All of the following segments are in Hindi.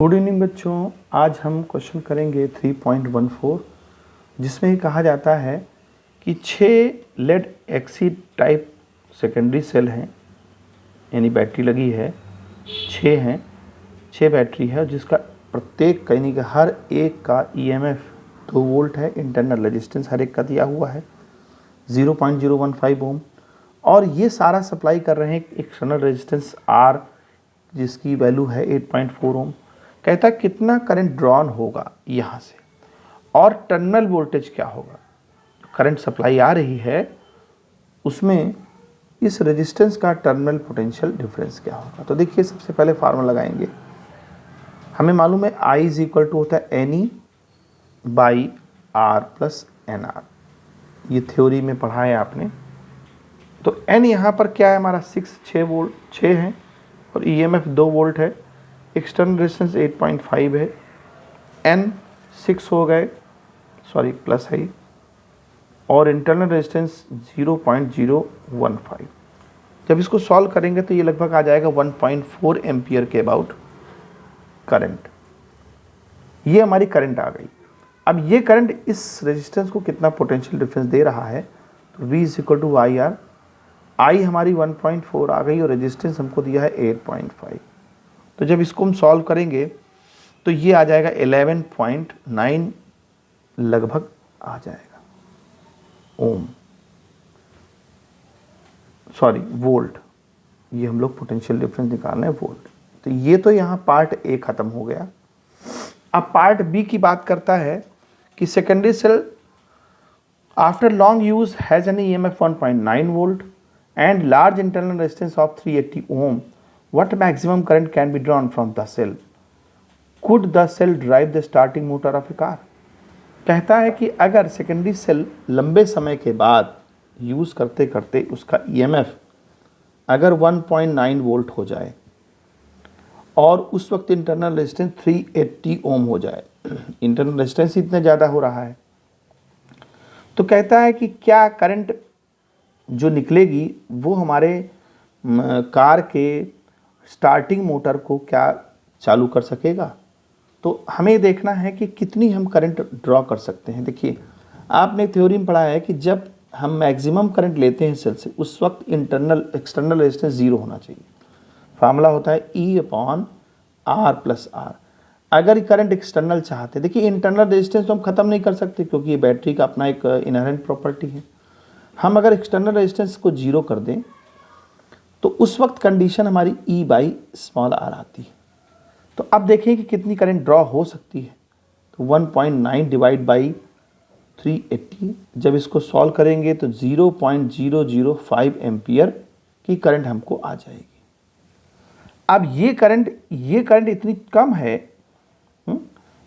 गुड इवनिंग बच्चों, आज हम क्वेश्चन करेंगे 3.14 जिसमें कहा जाता है कि 6 लेड एक्सी टाइप सेकेंडरी सेल हैं, यानी बैटरी लगी है 6 हैं, 6 बैटरी है जिसका प्रत्येक यानी कि हर एक का ईएमएफ 2 वोल्ट है। इंटरनल रेजिस्टेंस हर एक का दिया हुआ है 0.015 ओम, और ये सारा सप्लाई कर रहे हैं एक्सटर्नल रेजिस्टेंस आर जिसकी वैल्यू है 8.4 ओम। कहता है कितना करंट ड्रॉन होगा यहाँ से और टर्मिनल वोल्टेज क्या होगा। करंट सप्लाई आ रही है उसमें इस रेजिस्टेंस का टर्मिनल पोटेंशियल डिफरेंस क्या होगा। तो देखिए, सबसे पहले फार्मूला लगाएंगे। हमें मालूम है I इज इक्वल टू होता है NE by R plus NR। ये थ्योरी में पढ़ा है आपने। तो N यहाँ पर क्या है हमारा 6 वोल्ट 6 है और EMF 2 वोल्ट है। एक्सटर्नल रेजिस्टेंस 8.5 है। N 6 हो गए, सॉरी प्लस है, और इंटरनल रेजिस्टेंस 0.015। जब इसको सॉल्व करेंगे तो ये लगभग आ जाएगा 1.4 एम्पियर के अबाउट करंट। ये हमारी करंट आ गई। अब ये करंट इस रेजिस्टेंस को कितना पोटेंशियल डिफरेंस दे रहा है, तो V is equal to I R. I हमारी 1.4 आ गई और रेजिस्टेंस हमको दिया है 8.5। तो जब इसको हम सॉल्व करेंगे तो ये आ जाएगा 11.9 लगभग आ जाएगा ओम, सॉरी वोल्ट। ये हम लोग पोटेंशियल डिफरेंस निकालना है वोल्ट। तो ये तो यहाँ पार्ट ए खत्म हो गया। अब पार्ट बी की बात करता है कि secondary cell after long use has an EMF 1.9 volt and large internal resistance of 380 ohm. What maximum current can be drawn from the cell? Could the cell drive the starting motor of a car? कहता है कि अगर सेकेंडरी सेल लंबे समय के बाद यूज़ करते करते उसका EMF अगर 1.9 वोल्ट हो जाए और उस वक्त इंटरनल रेजिस्टेंस 380 ओम हो जाए, इंटरनल रेजिस्टेंस इतना ज़्यादा हो रहा है, तो कहता है कि क्या करंट जो निकलेगी वो हमारे कार के स्टार्टिंग मोटर को क्या चालू कर सकेगा। तो हमें देखना है कि कितनी हम करंट ड्रॉ कर सकते हैं। देखिए, आपने थ्योरी में पढ़ा है कि जब हम मैक्सिमम करंट लेते हैं सेल से उस वक्त इंटरनल एक्सटर्नल रेजिस्टेंस 0 होना चाहिए। फार्मूला होता है E/R प्लस R। अगर करंट एक्सटर्नल चाहते, देखिए इंटरनल रेजिस्टेंस तो हम ख़त्म नहीं कर सकते क्योंकि ये बैटरी का अपना एक इनहेरेंट प्रॉपर्टी है। हम अगर एक्सटर्नल रेजिस्टेंस को 0 कर दें तो उस वक्त कंडीशन हमारी E/r आती है। तो अब देखिए कि कितनी करंट ड्रॉ हो सकती है। तो 1.9 डिवाइड बाई 380, जब इसको सॉल्व करेंगे तो 0.005 एम्पियर की करंट हमको आ जाएगी। अब ये करंट इतनी कम है,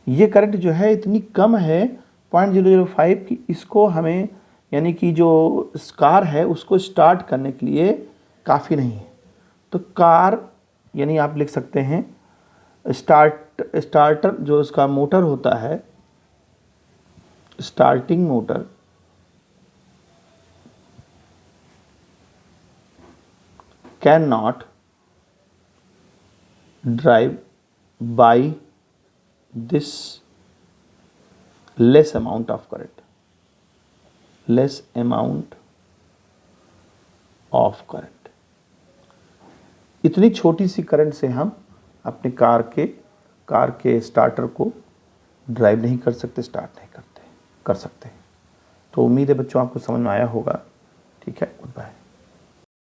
ये करंट जो है इतनी कम है 0.005 की, इसको हमें यानी कि जो कार है उसको स्टार्ट करने के लिए काफ़ी नहीं है। तो कार यानी आप लिख सकते हैं स्टार्टर जो उसका मोटर होता है, starting motor can not drive by this less amount of current, less amount of current. इतनी छोटी सी करंट से हम अपने कार के स्टार्टर को ड्राइव नहीं कर सकते, स्टार्ट नहीं कर सकते। तो उम्मीद है बच्चों आपको समझ में आया होगा। ठीक है, गुड बाय।